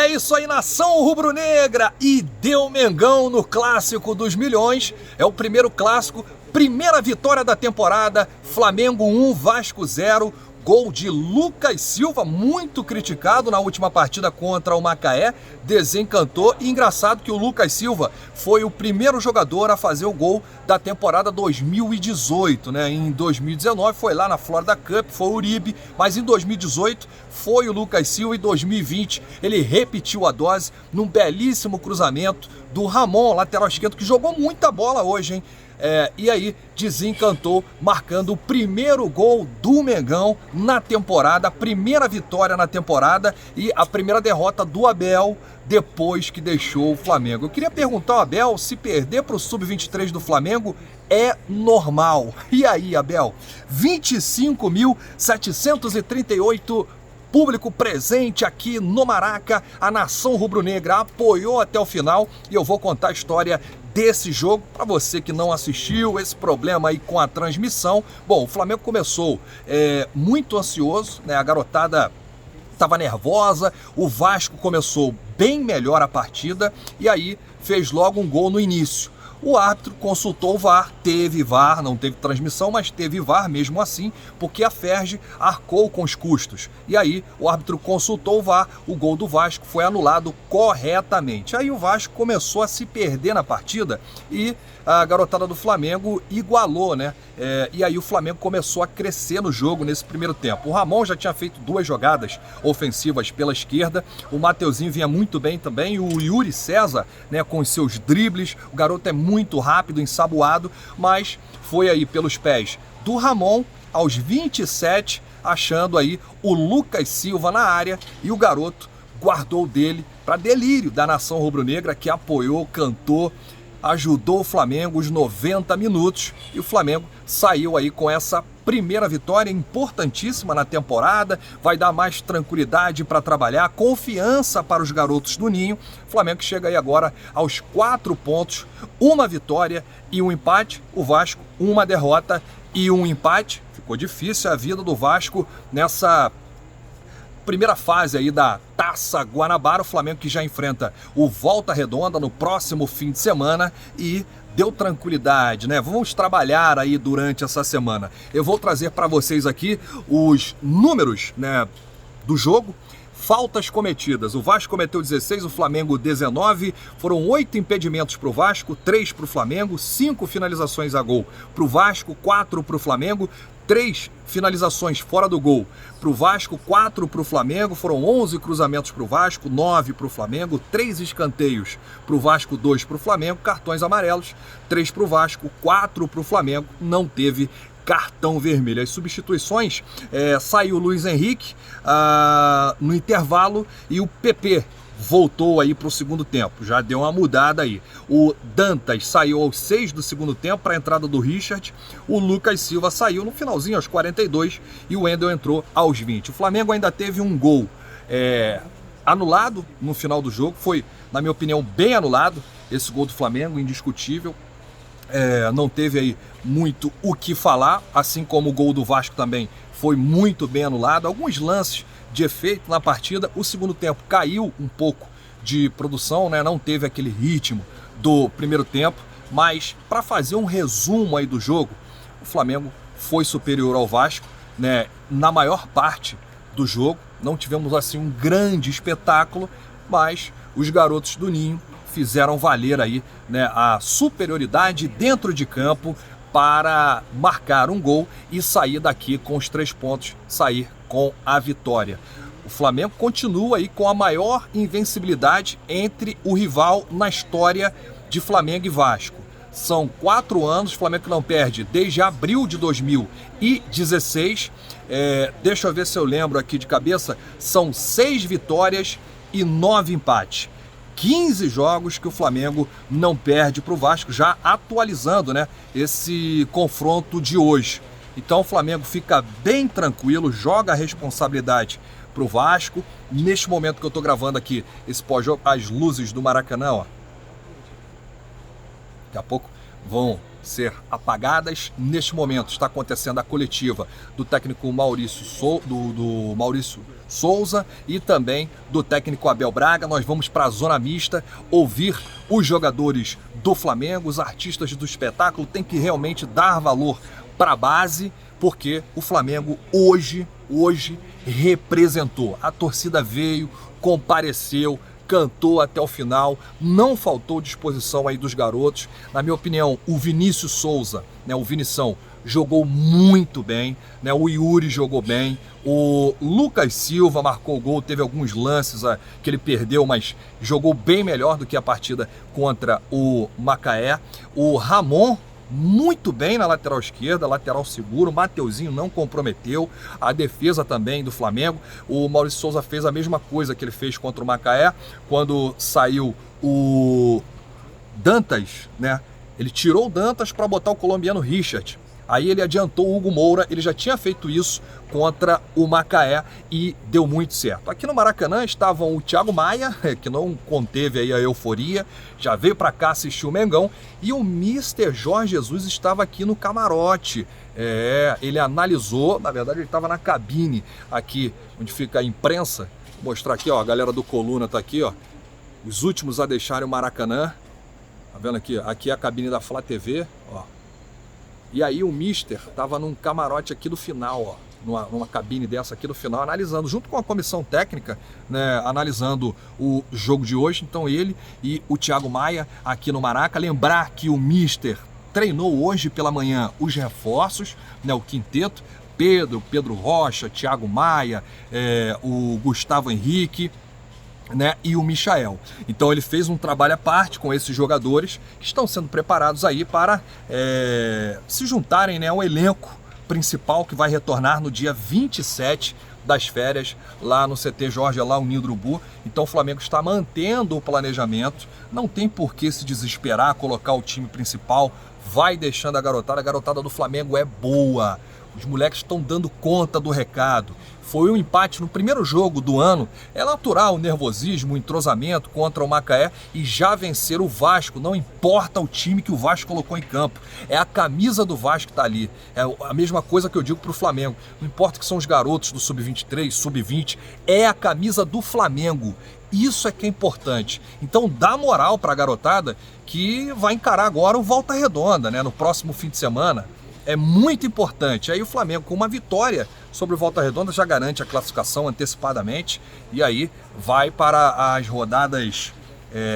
É isso aí, nação rubro-negra! E deu Mengão no Clássico dos Milhões. É o primeiro clássico, primeira vitória da temporada. Flamengo 1, Vasco 0. Gol de Lucas Silva, muito criticado na última partida contra o Macaé, desencantou. E engraçado que o Lucas Silva foi o primeiro jogador a fazer o gol da temporada 2018, né? Em 2019 foi lá na Florida Cup, foi o Uribe, mas em 2018 foi o Lucas Silva. Em 2020 ele repetiu a dose num belíssimo cruzamento do Ramon, lateral esquerdo, que jogou muita bola hoje, hein? E aí desencantou, marcando o primeiro gol do Mengão na temporada, a primeira vitória na temporada e a primeira derrota do Abel depois que deixou o Flamengo. Eu queria perguntar ao Abel se perder para o Sub-23 do Flamengo é normal. E aí, Abel? 25.738 público presente aqui no Maraca, a nação rubro-negra apoiou até o final e eu vou contar a história desse jogo para você que não assistiu, esse problema aí com a transmissão. Bom, o Flamengo começou muito ansioso, né? A garotada estava nervosa, o Vasco começou bem melhor a partida e aí fez logo um gol no início. O árbitro consultou o VAR, teve VAR, não teve transmissão, mas teve VAR mesmo assim, porque a Ferge arcou com os custos. E aí o árbitro consultou o VAR, o gol do Vasco foi anulado corretamente. Aí o Vasco começou a se perder na partida e a garotada do Flamengo igualou, né? E aí o Flamengo começou a crescer no jogo nesse primeiro tempo. O Ramon já tinha feito 2 jogadas ofensivas pela esquerda, o Mateuzinho vinha muito bem também, o Yuri César, né, com os seus dribles, o garoto é muito rápido, ensaboado, mas foi aí pelos pés do Ramon aos 27, achando aí o Lucas Silva na área e o garoto guardou dele para delírio da nação rubro-negra, que apoiou, cantou, ajudou o Flamengo os 90 minutos e o Flamengo saiu aí com essa primeira vitória importantíssima na temporada, vai dar mais tranquilidade para trabalhar, confiança para os garotos do Ninho. O Flamengo chega aí agora aos 4 pontos, 1 vitória e 1 empate, o Vasco 1 derrota e 1 empate. Ficou difícil a vida do Vasco nessa primeira fase aí da Taça Guanabara, o Flamengo que já enfrenta o Volta Redonda no próximo fim de semana e deu tranquilidade, né? Vamos trabalhar aí durante essa semana. Eu vou trazer para vocês aqui os números, né, do jogo. Faltas cometidas, o Vasco cometeu 16, o Flamengo 19, foram 8 impedimentos para o Vasco, 3 para o Flamengo, 5 finalizações a gol para o Vasco, 4 para o Flamengo, 3 finalizações fora do gol para o Vasco, 4 para o Flamengo, foram 11 cruzamentos para o Vasco, 9 para o Flamengo, 3 escanteios para o Vasco, 2 para o Flamengo, cartões amarelos, 3 para o Vasco, 4 para o Flamengo, não teve cartão vermelho. As substituições, saiu o Luiz Henrique no intervalo e o PP voltou aí para o segundo tempo, já deu uma mudada aí. O Dantas saiu aos 6 do segundo tempo para a entrada do Richard, o Lucas Silva saiu no finalzinho aos 42 e o Wendel entrou aos 20. O Flamengo ainda teve um gol anulado no final do jogo, foi, na minha opinião, bem anulado esse gol do Flamengo, indiscutível. Não teve aí muito o que falar, assim como o gol do Vasco também foi muito bem anulado. Alguns lances de efeito na partida, o segundo tempo caiu um pouco de produção, né? Não teve aquele ritmo do primeiro tempo, mas para fazer um resumo aí do jogo, o Flamengo foi superior ao Vasco, né? Na maior parte do jogo, não tivemos assim um grande espetáculo, mas os garotos do Ninho fizeram valer aí, né, a superioridade dentro de campo para marcar um gol e sair daqui com os 3 pontos, sair com a vitória. O Flamengo continua aí com a maior invencibilidade entre o rival na história de Flamengo e Vasco. São 4 anos, o Flamengo não perde desde abril de 2016. Deixa eu ver se eu lembro aqui de cabeça, são 6 vitórias e 9 empates. 15 jogos que o Flamengo não perde para o Vasco, já atualizando, né, esse confronto de hoje. Então o Flamengo fica bem tranquilo, joga a responsabilidade para o Vasco. Neste momento que eu estou gravando aqui esse pós-jogo, as luzes do Maracanã, ó, daqui a pouco vão ser apagadas. Neste momento está acontecendo a coletiva do técnico Maurício Souza e também do técnico Abel Braga. Nós vamos para a zona mista ouvir os jogadores do Flamengo, os artistas do espetáculo. Tem que realmente dar valor para a base, porque o Flamengo hoje representou. A torcida veio, compareceu, cantou até o final, não faltou disposição aí dos garotos. Na minha opinião, o Vinícius Souza, né, o Vinição, jogou muito bem, né, o Yuri jogou bem, o Lucas Silva marcou o gol, teve alguns lances que ele perdeu, mas jogou bem melhor do que a partida contra o Macaé. O Ramon, muito bem na lateral esquerda, lateral seguro, o Mateuzinho não comprometeu, a defesa também do Flamengo. O Maurício Souza fez a mesma coisa que ele fez contra o Macaé, quando saiu o Dantas, né? Ele tirou o Dantas para botar o colombiano Richard. Aí ele adiantou o Hugo Moura, ele já tinha feito isso contra o Macaé e deu muito certo. Aqui no Maracanã estavam o Thiago Maia, que não conteve aí a euforia, já veio para cá assistir o Mengão, e o Mister Jorge Jesus estava aqui no camarote. Ele analisou, na verdade ele estava na cabine aqui, onde fica a imprensa. Vou mostrar aqui, ó, a galera do Coluna tá aqui, ó, os últimos a deixarem o Maracanã. Tá vendo aqui? Aqui é a cabine da Flá TV, ó. E aí o Mister estava num camarote aqui do final, ó, numa cabine dessa aqui do final, analisando, junto com a comissão técnica, né, analisando o jogo de hoje. Então ele e o Thiago Maia aqui no Maraca. Lembrar que o Mister treinou hoje pela manhã os reforços, né, o quinteto, Pedro Rocha, Thiago Maia, o Gustavo Henrique, né, e o Michael. Então ele fez um trabalho à parte com esses jogadores que estão sendo preparados aí para se juntarem, né, ao elenco principal que vai retornar no dia 27 das férias lá no CT Jorge Alaunino do Urubu. Então o Flamengo está mantendo o planejamento, não tem por que se desesperar, colocar o time principal, vai deixando a garotada do Flamengo é boa. Os moleques estão dando conta do recado. Foi um empate no primeiro jogo do ano. É natural o nervosismo, o entrosamento contra o Macaé e já vencer o Vasco. Não importa o time que o Vasco colocou em campo. É a camisa do Vasco que está ali. É a mesma coisa que eu digo para o Flamengo. Não importa que são os garotos do Sub-23, Sub-20. É a camisa do Flamengo. Isso é que é importante. Então dá moral para a garotada que vai encarar agora o Volta Redonda, né, no próximo fim de semana. É muito importante. Aí o Flamengo, com uma vitória sobre o Volta Redonda, já garante a classificação antecipadamente e aí vai para as rodadas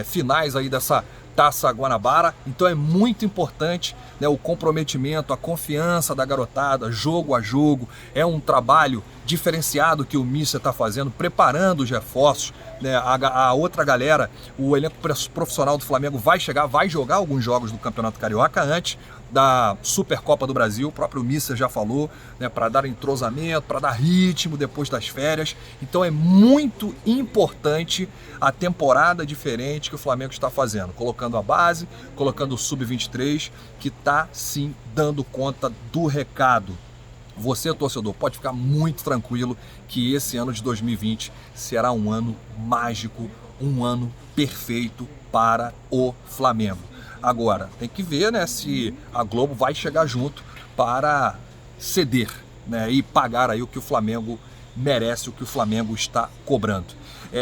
finais aí dessa Taça Guanabara. Então é muito importante, né, o comprometimento, a confiança da garotada, jogo a jogo. É um trabalho diferenciado que o Mister está fazendo, preparando os reforços, né? A outra galera, o elenco profissional do Flamengo vai jogar alguns jogos do Campeonato Carioca antes da Supercopa do Brasil. O próprio Mister já falou, né, para dar entrosamento, para dar ritmo depois das férias. Então é muito importante a temporada diferente que o Flamengo está fazendo, colocando a base, colocando o Sub-23, que está sim dando conta do recado. Você, torcedor, pode ficar muito tranquilo que esse ano de 2020 será um ano mágico, um ano perfeito para o Flamengo. Agora, tem que ver, né, se a Globo vai chegar junto para ceder, né, e pagar aí o que o Flamengo merece, o que o Flamengo está cobrando.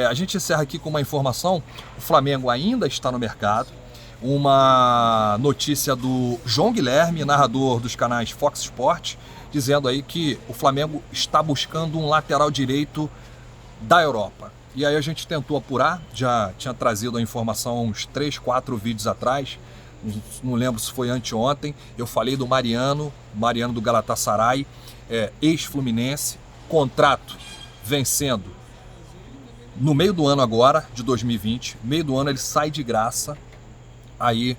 A gente encerra aqui com uma informação: o Flamengo ainda está no mercado. Uma notícia do João Guilherme, narrador dos canais Fox Sport, dizendo aí que o Flamengo está buscando um lateral direito da Europa. E aí a gente tentou apurar, já tinha trazido a informação uns 3, 4 vídeos atrás, não lembro se foi anteontem. Eu falei do Mariano do Galatasaray, ex-Fluminense, contrato vencendo no meio do ano agora, de 2020, meio do ano ele sai de graça. Aí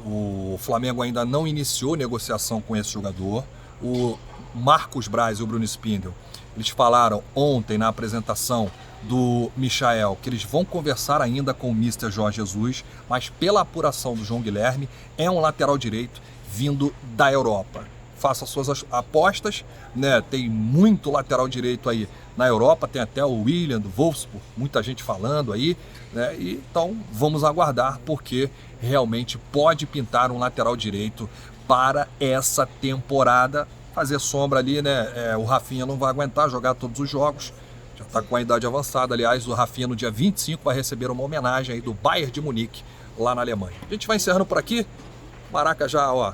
o Flamengo ainda não iniciou negociação com esse jogador. O Marcos Braz e o Bruno Spindel, eles falaram ontem na apresentação do Michael que eles vão conversar ainda com o Mister Jorge Jesus, mas pela apuração do João Guilherme, é um lateral direito vindo da Europa. Faça suas apostas, né? Tem muito lateral direito aí Na Europa tem até o William do Wolfsburg, muita gente falando aí, né? E, então vamos aguardar, porque realmente pode pintar um lateral direito para essa temporada. Fazer sombra ali, né? O Rafinha não vai aguentar jogar todos os jogos, já está com a idade avançada. Aliás, o Rafinha no dia 25 vai receber uma homenagem aí do Bayern de Munique, lá na Alemanha. A gente vai encerrando por aqui. Maraca já, ó,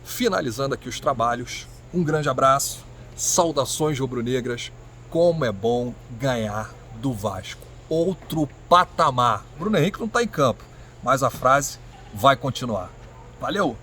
finalizando aqui os trabalhos. Um grande abraço, saudações rubro-negras. Como é bom ganhar do Vasco. Outro patamar. Bruno Henrique não está em campo, mas a frase vai continuar. Valeu!